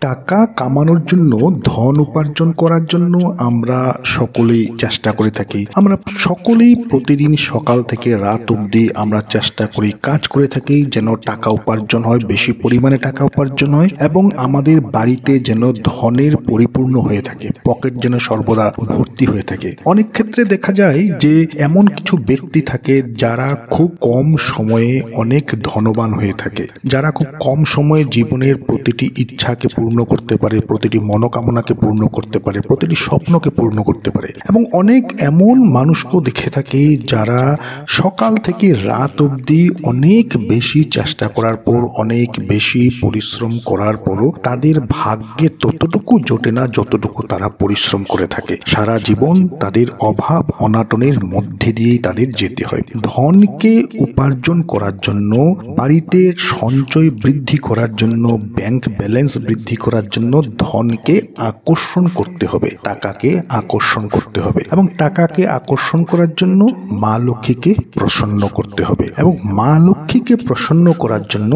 টাকা কামানোর জন্য, ধন উপার্জন করার জন্য আমরা সকলেই চেষ্টা করে থাকি। আমরা সকলেই প্রতিদিন সকাল থেকে রাত অবধি আমরা চেষ্টা করি, কাজ করে থাকি যেন টাকা উপার্জন হয়, বেশি পরিমাণে টাকা উপার্জন হয় এবং আমাদের বাড়িতে যেন ধনের পরিপূর্ণ হয়ে থাকে, পকেট যেন সর্বদা ভর্তি হয়ে থাকে। অনেক ক্ষেত্রে দেখা যায় যে এমন কিছু ব্যক্তি থাকে যারা খুব কম সময়ে অনেক ধনবান হয়ে থাকে, যারা খুব কম সময়ে জীবনের প্রতিটি ইচ্ছাকে পূর্ণ করতে পারে, প্রতিটি মনোকামনাকে পূর্ণ করতে পারে, প্রতিটি স্বপ্নকে পূর্ণ করতে পারে। এবং অনেক এমন মানুষকেও দেখে থাকি যারা সকাল থেকে রাত অবধি অনেক বেশি চেষ্টা করার পর, অনেক বেশি পরিশ্রম করার পরও তাদের ভাগ্যে ততটুকু জোটে না যতটুকু তারা পরিশ্রম করে থাকে। সারা জীবন তাদের অভাব অনাটনের মধ্যে দিয়েই তাদের যেতে হয়। ধনকে উপার্জন করার জন্য, বাড়িতে সঞ্চয় বৃদ্ধি করার জন্য, ব্যাংক ব্যালেন্স বৃদ্ধি করার জন্য ধনকে আকর্ষণ করতে হবে, টাকাকে আকর্ষণ করতে হবে। এবং টাকাকে আকর্ষণ করার জন্য মা লক্ষ্মীকে প্রসন্ন করতে হবে। এবং মা লক্ষ্মীকে প্রসন্ন করার জন্য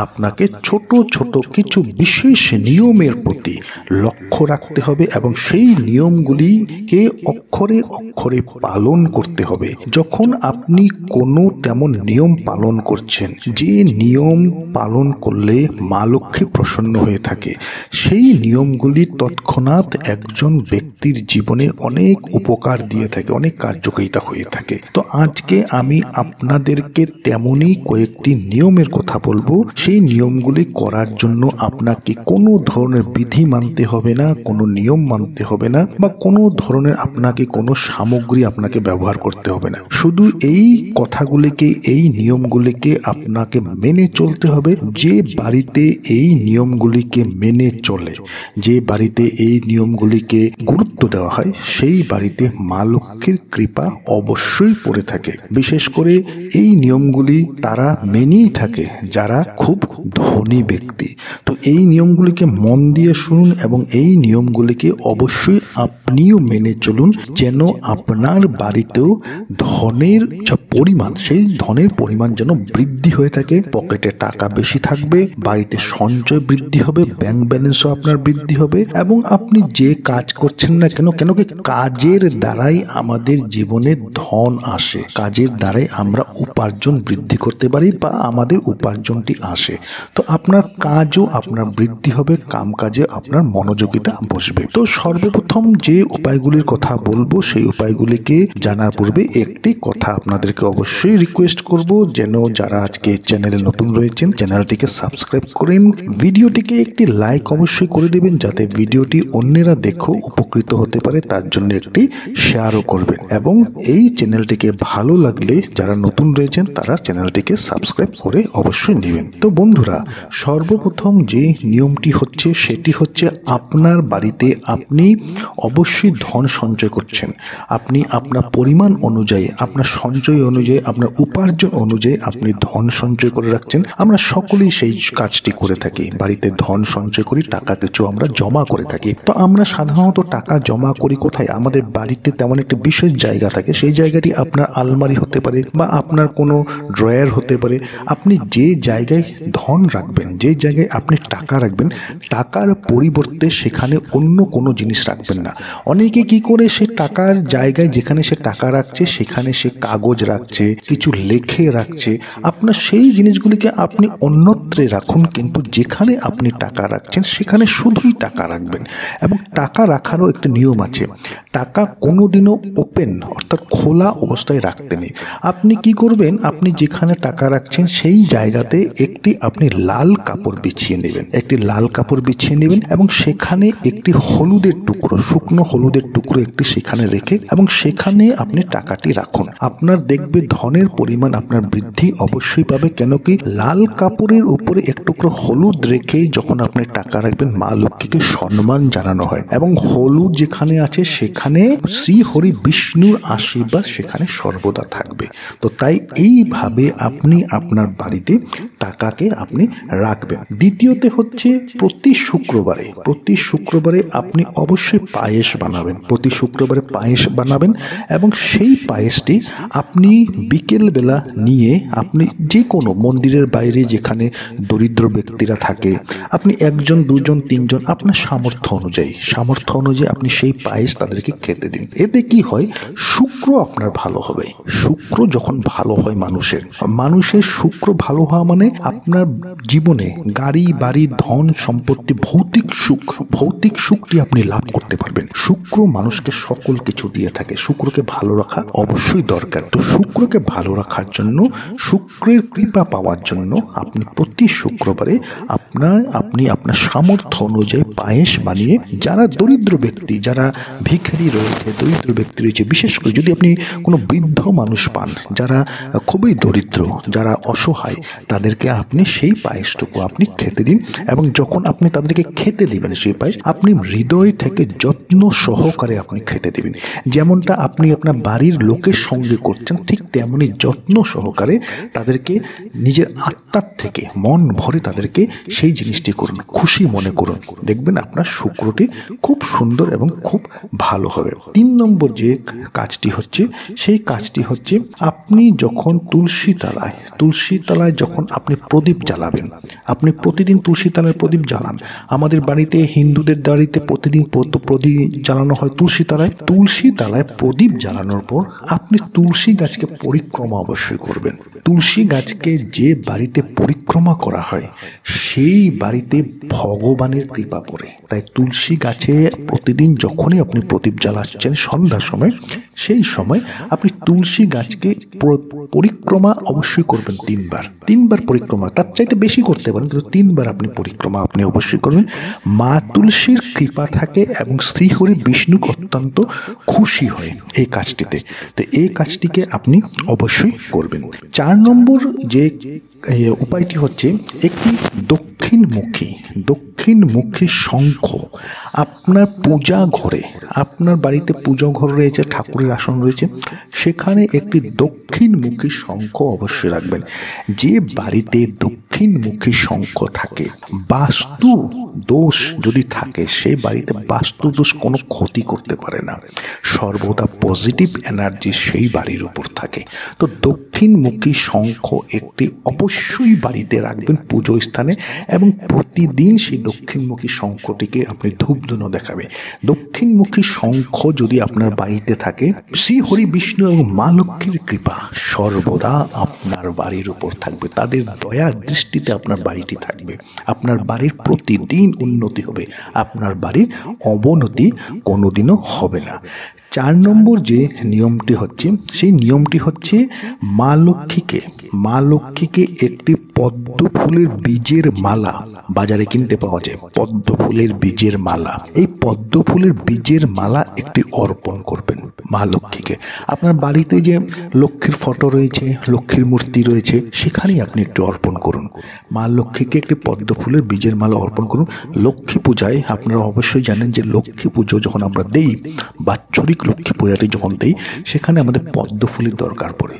আপনাকে ছোট ছোট কিছু বিশেষ নিয়মের প্রতি লক্ষ্য রাখতে হবে এবং সেই নিয়মগুলিকে অক্ষরে অক্ষরে পালন করতে হবে। যখন আপনি কোনো তেমন নিয়ম পালন করছেন, যে নিয়ম পালন করলে মা লক্ষ্মী প্রসন্ন হয়ে থাকে, সেই নিয়মগুলি তৎক্ষণাৎ একজন ব্যক্তির জীবনে অনেক উপকার দিয়ে থাকে, অনেক কার্যকারিতা হয়ে থাকে। তো আজকে আমি আপনাদেরকে তেমনই কয়েকটি নিয়মের কথা বলবো। সেই নিয়মগুলি করার জন্য আপনাকে কোনো ধরনের বিধি মানতে হবে না, কোনো নিয়ম মানতে হবে না, বা কোনো ধরনের আপনাকে কোনো সামগ্রী আপনাকে ব্যবহার করতে হবে না। শুধু এই কথাগুলিকে, এই নিয়মগুলিকে আপনাকে মেনে চলতে হবে। যে বাড়িতে এই নিয়মগুলিকে মেনে চলে, যে বাড়িতে এই নিয়মগুলিকে গুরুত্ব দেওয়া হয়, সেই বাড়িতে মা লক্ষ্মীর কৃপা অবশ্যই পড়ে থাকে। বিশেষ করে এই নিয়মগুলি তারা মেনেই থাকে যারা খুব ধনী ব্যক্তি। তো এই নিয়মগুলিকে মন দিয়ে শুনুন এবং এই নিয়মগুলিকে অবশ্যই আপনিও মেনে চলুন, যেন আপনার বাড়িতেও ধনের যে পরিমাণ, সেই ধনের পরিমাণ যেন বৃদ্ধি হয়ে থাকে, পকেটে টাকা বেশি থাকবে, বাড়িতে সঞ্চয় বৃদ্ধি হবে, ব্যাংক ব্যালেন্সও আপনার বৃদ্ধি হবে। এবং আপনি যে কাজ করছেন না কেন, কি কাজের দ্বারাই আমাদের জীবনে ধন আসে, কাজের দ্বারাই আমরা উপার্জন বৃদ্ধি করতে পারি বা আমাদের উপার্জনটি আসে। তো আপনার কাজও আপনার বৃদ্ধি হবে, কাম কাজে আপনার মনোযোগিতা বসবে। তো সর্বপ্রথম যে উপায়গুলির কথা বলবো, সেই উপায়গুলিকে জানার পূর্বে একটি কথা আপনাদেরকে অবশ্যই রিকোয়েস্ট করব, যেন যারা আজকে চ্যানেলে নতুন রয়েছেন চ্যানেলটিকে সাবস্ক্রাইব করেন, ভিডিওটিকে একটি লাইক অবশ্যই করে দেবেন যাতে ভিডিওটি অন্যেরা দেখো উপকৃত হতে পারে, তার জন্য একটি শেয়ারও করবেন। এবং এই চ্যানেলটিকে ভালো লাগলে যারা নতুন রয়েছেন তারা চ্যানেলটিকে সাবস্ক্রাইব করে অবশ্যই নেবেন। তো বন্ধুরা, সর্বপ্রথম যে নিয়মটি হচ্ছে সেটি হচ্ছে আপনার বাড়িতে আপনি অবশ্যই ধন সঞ্চয় করছেন। আপনি আপনার পরিমাণ অনুযায়ী, আপনার সঞ্চয় অনুযায়ী, আপনার উপার্জন অনুযায়ী আপনি ধন সঞ্চয় করে রাখছেন। আমরা সকলেই সেই কাজটি করে থাকি, বাড়িতে ধন সঞ্চয় করি, টাকা কিছু আমরা জমা করে থাকি। তো আমরা সাধারণত টাকা জমা করি কোথায়? আমাদের বাড়িতে তেমন একটি বিশেষ জায়গা থাকে, সেই জায়গাটি আপনার আলমারি হতে পারে বা আপনার কোনো ড্রয়ার হতে পারে। আপনি যে জায়গায় ধন রাখবেন, যে জায়গায় আপনি টাকা রাখবেন, টাকার পরিবর্তে সেখানে অন্য কোনো জিনিস রাখবেন না। অনেকে কি করে, সে টাকার জায়গায় যেখানে সে টাকা রাখছে সেখানে সে কাগজ রাখছে, কিছু লেখে রাখছে। আপনার সেই জিনিসগুলিকে আপনি অন্যত্রে রাখুন, কিন্তু যেখানে আপনি টাকা রাখছেন সেখানে শুধুই টাকা রাখবেন। এবং টাকা রাখারও একটা নিয়ম আছে, টাকা কোনোদিনও ওপেন অর্থাৎ খোলা অবস্থায় রাখতে নেই। আপনি কি করবেন, আপনি যেখানে টাকা রাখছেন সেই জায়গাতে একটি আপনি লাল কাপড় বিছিয়ে নেবেন, একটি লাল কাপড় বিছিয়ে নেবেন এবং সেখানে একটি হলুদের টুকরো, শুকনো হলুদের টুকরো একটি সেখানে রেখে এবং সেখানে আপনি টাকাটি রাখুন। আপনার দেখবে ধনের পরিমাণ আপনার বৃদ্ধি অবশ্যই পাবে। কেন কি, লাল কাপড়ের উপরে এক টুকরো হলুদ রেখে যখন আপনি টাকা রাখবেন, মা লক্ষ্মীকে সম্মান জানানো হয় এবং হলুদ যেখানে আছে সেখানে শ্রী হরি বিষ্ণুর আশীর্বাদ সেখানে সর্বদা থাকবে। তো তাই এইভাবে আপনি আপনার বাড়িতে টাকাকে আপনি রাখবেন। দ্বিতীয়তে হচ্ছে প্রতি শুক্রবারে আপনি অবশ্যই পায়েস বানাবেন, প্রতি শুক্রবারে পায়েস বানাবেন এবং সেই পায়েসটি আপনি বিকেলবেলা নিয়ে আপনি যে কোনো মন্দিরের বাইরে যেখানে দরিদ্র ব্যক্তিরা থাকে, আপনি 1 জন 2 জন 3 জন আপনার সামর্থ্য অনুযায়ী আপনি সেই পায়েস তাদেরকে খেতে দিন। এতে কি হয়, শুক্র আপনার ভালো হবে। শুক্র যখন ভালো হয় মানুষের শুক্র ভালো হওয়া মানে আপনার জীবনে গাড়ি বাড়ি ধন সম্পত্তি ভৌতিক সুখটি আপনি লাভ করতে পারবেন। শুক্র মানুষকে সকল কিছু দিয়ে থাকে। শুক্রকে ভালো রাখা অবশ্যই দরকার। তো শুক্রকে ভালো রাখার জন্য, শুক্রের কৃপা পাওয়ার জন্য আপনি প্রতি শুক্রবারে আপনি আপনার সামর্থ্য অনুযায়ী পায়েস বানিয়ে, যারা দরিদ্র ব্যক্তি, যারা ভিখারি রয়েছে, দরিদ্র ব্যক্তি রয়েছে, বিশেষ করে যদি আপনি কোনো বৃদ্ধ মানুষ পান যারা খুবই দরিদ্র, যারা অসহায়, তাদেরকে আপনি সেই পায়েসটুকু আপনি খেতে দিন। এবং যখন আপনি তাদেরকে খেতে দিবেন সেই পায়েস, আপনি হৃদয় থেকে যত্ন সহকারে আপনি খেতে দিবেন। যেমনটা আপনি আপনার বাড়ির লোকের সঙ্গে করছেন, ঠিক তেমনি যত্ন সহকারে তাদেরকে নিজের আত্মার থেকে মন ভরে তাদেরকে সেই জিনিসটি করুন, খুশি মনে করুন। দেখবেন আপনার শুক্রটি খুব সুন্দর এবং খুব ভালো হবে। 3 নম্বর যে কাজটি হচ্ছে, সেই কাজটি হচ্ছে আপনি যখন তুলসী তলায় যখন আপনি প্রদীপ জ্বালাবেন, আপনি প্রতিদিন তুলসী তলায় প্রদীপ জ্বালান। আমাদের বাড়িতে, হিন্দুদের বাড়িতে প্রতিদিন প্রদীপ জ্বালানো হয় তুলসী তলায় প্রদীপ জ্বালানোর পর আপনি তুলসী গাছকে পরিক্রমা অবশ্যই করবেন। তুলসী গাছকে যে বাড়িতে পরিক্রমা করা হয় সেই বাড়িতে ভগবানের কৃপা পড়ে। তাই তুলসী গাছে প্রতিদিন যখনই আপনি প্রদীপ জ্বালাচ্ছেন সন্ধ্যার সময়, সেই সময় আপনি তুলসী গাছকে পরিক্রমা অবশ্যই করবেন 3 বার পরিক্রমা, তার চাইতে বেশি করতে পারেন, কিন্তু 3 বার আপনি পরিক্রমা আপনি অবশ্যই করবেন। মা তুলসীর কৃপা থাকে এবং শ্রীহরি বিষ্ণু অত্যন্ত খুশি হয় এই কাজটিতে। তো এই কাজটিকে আপনি অবশ্যই করবেন। 4 নম্বর যে উপায়টি হচ্ছে একটি দক্ষিণমুখী শঙ্খ আপনার পূজা ঘরে, আপনার বাড়িতে পূজা ঘর রয়েছে, ঠাকুরের আসন রয়েছে, সেখানে একটি দক্ষিণমুখী শঙ্খ অবশ্যই রাখবেন। যে বাড়িতে দক্ষিণমুখী শঙ্খ থাকে, বাস্তু দোষ যদি থাকে, সেই বাড়িতে বাস্তু দোষ কোনো ক্ষতি করতে পারে না, সর্বদা পজিটিভ এনার্জি সেই বাড়ির উপর থাকে। তো দক্ষিণমুখী শঙ্খ একটি অবশ্যই বাড়িতে রাখবেন পুজো স্থানে, এবং প্রতিদিন সেই দক্ষিণমুখী শঙ্খটিকে আপনি ধূপধুনো দেখাবে। দক্ষিণমুখী শঙ্খ যদি আপনার বাড়িতে থাকে, শ্রী হরি বিষ্ণু এবং মা লক্ষ্মীর কৃপা সর্বদা আপনার বাড়ির উপর থাকবে। তাদের দয়া দৃষ্টিতে আপনার বাড়িটি থাকবে। আপনার বাড়ির প্রতিদিন উন্নতি হবে, আপনার বাড়ির অবনতি কোনোদিনও হবে না। 4 নম্বর যে নিয়মটি হচ্ছে, সেই নিয়মটি হচ্ছে মা লক্ষ্মীকে একটি পদ্ম ফুলের বীজের মালা বাজারে কিনতে পাওয়া যায়। পদ্ম ফুলের বীজের মালা, এই পদ্ম ফুলের বীজের মালা একটি অর্পণ করবেন মা লক্ষ্মীকে। আপনার বাড়িতে যে লক্ষ্মীর ফটো রয়েছে, লক্ষ্মীর মূর্তি রয়েছে, সেখানেই আপনি একটু অর্পণ করুন। মা লক্ষ্মীকে একটি পদ্ম ফুলের বীজের মালা অর্পণ করুন। লক্ষ্মী পূজায় আপনারা অবশ্যই জানেন যে লক্ষ্মী পুজো যখন আমরা দেই, বাৎসরিক লক্ষ্মী পূজাতে যখন দেই, সেখানে আমাদের পদ্ম ফুলের দরকার পড়ে।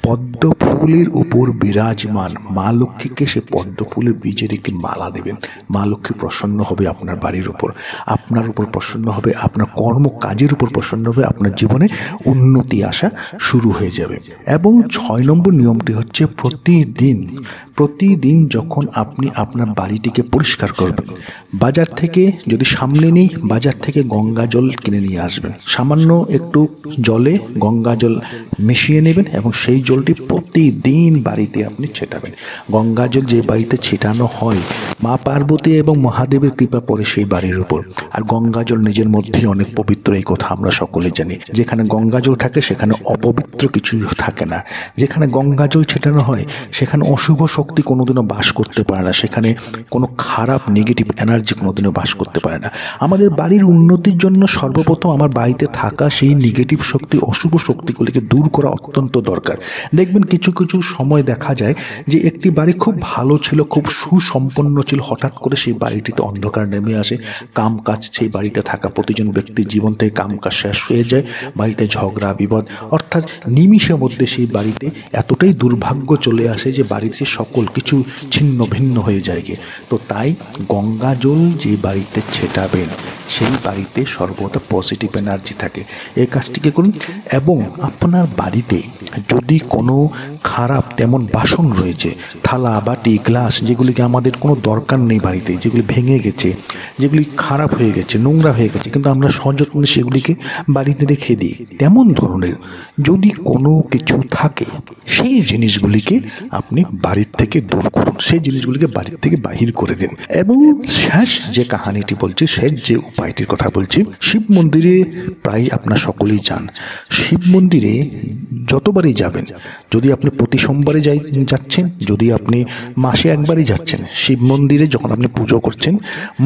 পদ্ম ফুলের উপর বিরাজমান মা লক্ষ্মীকে সে পদ্ম ফুলের বীজের একটি মালা দেবেন। মা লক্ষ্মী প্রসন্ন হবে আপনার বাড়ির উপর, আপনার উপর প্রসন্ন হবে, আপনার কর্ম কাজের উপর প্রসন্ন হবে, আপনার জীবনে উন্নতি আসা শুরু হয়ে যাবে। এবং 6 নম্বর নিয়মটি হচ্ছে প্রতিদিন যখন আপনি আপনার বাড়িটিকে পরিষ্কার করবেন, বাজার থেকে, যদি সামনে নেই, বাজার থেকে গঙ্গা জল কিনে নিয়ে আসবেন। সামান্য একটু জলে গঙ্গা জল মিশিয়ে নেবেন এবং সেই জলটি প্রতিদিন বাড়িতে আপনি ছেটাবেন। গঙ্গা জল যে বাড়িতে ছেটানো হয়, মা পার্বতী এবং মহাদেবের কৃপা পড়ে সেই বাড়ির উপর। আর গঙ্গা জল নিজের মধ্যেই অনেক পবিত্র, এই কথা আমরা সকলে জানি। যেখানে গঙ্গা জল থাকে সেখানে অপবিত্র কিছুই থাকে না। যেখানে গঙ্গা জল ছেটানো হয় সেখানে অশুভ শক্তি কোনোদিনও বাস করতে পারে না, সেখানে কোনো খারাপ নেগেটিভ এনার্জি কোনোদিনও বাস করতে পারে না। আমাদের বাড়ির উন্নতির জন্য সর্বপ্রথম আমার বাড়িতে থাকা সেই নেগেটিভ শক্তি, অশুভ শক্তিগুলিকে দূর করা অত্যন্ত দরকার। দেখবেন কিছু সময় দেখা যায় যে একটি বাড়ি খুব ভালো ছিল, খুব সুসম্পন্ন ছিল, হঠাৎ করে সেই বাড়িটিতে অন্ধকার নেমে আসে। কাম কাজ, সেই বাড়িতে থাকা প্রতিজন ব্যক্তির জীবন থেকে কাম কাজ শেষ হয়ে যায়, বাড়িতে ঝগড়া বিপদ, অর্থাৎ নিমিষের মধ্যে সেই বাড়িতে এতটাই দুর্ভাগ্য চলে আসে যে বাড়িতে সকল কিছু ছিন্ন ভিন্ন হয়ে যায়। তো তাই গঙ্গা জল যে বাড়িতে ছেটাবেন সেই বাড়িতে সর্বদা পজিটিভ এনার্জি থাকে। এই কাজটিকে করুন। এবং আপনার বাড়িতে যদি কোনো খারাপ তেমন বাসন রয়েছে, থালা বাটি গ্লাস, যেগুলিকে আমাদের কোনো দরকার নেই বাড়িতে, যেগুলি ভেঙে গেছে, যেগুলি খারাপ হয়ে গেছে, নোংরা হয়ে গেছে, কিন্তু আমরা সযত্নে সেগুলিকে বাড়িতে রেখে দিই, তেমন ধরনের যদি কোনো কিছু থাকে সেই জিনিসগুলিকে আপনি বাড়ির থেকে দূর করুন, সেই জিনিসগুলিকে বাড়ির থেকে বাহির করে দিন। এবং শেষ যে কাহিনীটি বলছি, শেষ যে উপায়টির কথা বলছি, শিব মন্দিরে প্রায় আপনার সকলেই যান। শিব মন্দিরে যতবারই যাবেন, যদি আপনি প্রতি সোমবারে যাচ্ছেন, যদি আপনি মাসে একবারই যাচ্ছেন, শিব মন্দিরে যখন আপনি পুজো করছেন,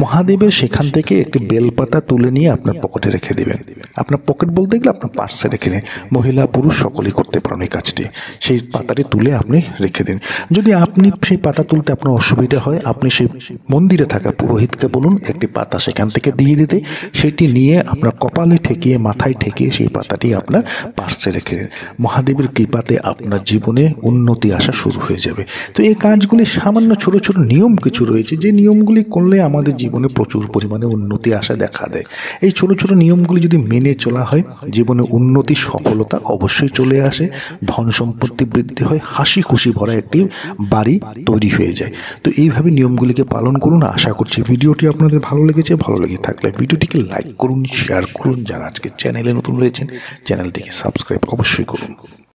মহাদেবের সেখান থেকে একটি বেলপাতা তুলে নিয়ে আপনার পকেটে রেখে দেবেন। আপনার পকেট বলতে গেলে আপনার পার্সে রেখে দিন, মহিলা পুরুষ সকলেই করতে পারেন এই কাজটি। সেই পাতাটি তুলে আপনি রেখে দিন। যদি আপনি সেই পাতা তুলতে আপনার অসুবিধা হয়, আপনি সেই মন্দিরে থাকা পুরোহিতকে বলুন একটি পাতা সেখান থেকে দিয়ে দিতে, সেটি নিয়ে আপনার কপালে ঠেকিয়ে, মাথায় ঠেকিয়ে সেই পাতাটি আপনার পার্সে রেখে দিন। মহাদেবের কৃপাতে আপনার জীবনে উন্নতি আসা শুরু হয়ে যাবে। তো এই কাজগুলি সামান্য ছোট ছোট নিয়ম কিছু রয়েছে, যে নিয়মগুলি করলে আমাদের জীবনে প্রচুর পরিমাণে উন্নতি আসা দেখা দেয়। এই ছোট ছোট নিয়মগুলি যদি মেনে চলা হয়, জীবনে উন্নতি সফলতা অবশ্যই চলে আসে, ধন সম্পত্তি বৃদ্ধি হয়, হাসি খুশি ভরা একটি বাড়ি তৈরি হয়ে যায়। তো এইভাবে নিয়মগুলিকে পালন করুন। আশা করছি ভিডিওটি আপনাদের ভালো লেগেছে। ভালো লেগে থাকলে ভিডিওটিকে লাইক করুন, শেয়ার করুন। যারা আজকে চ্যানেলে নতুন রয়েছেন, চ্যানেলটিকে সাবস্ক্রাইব অবশ্যই করুন।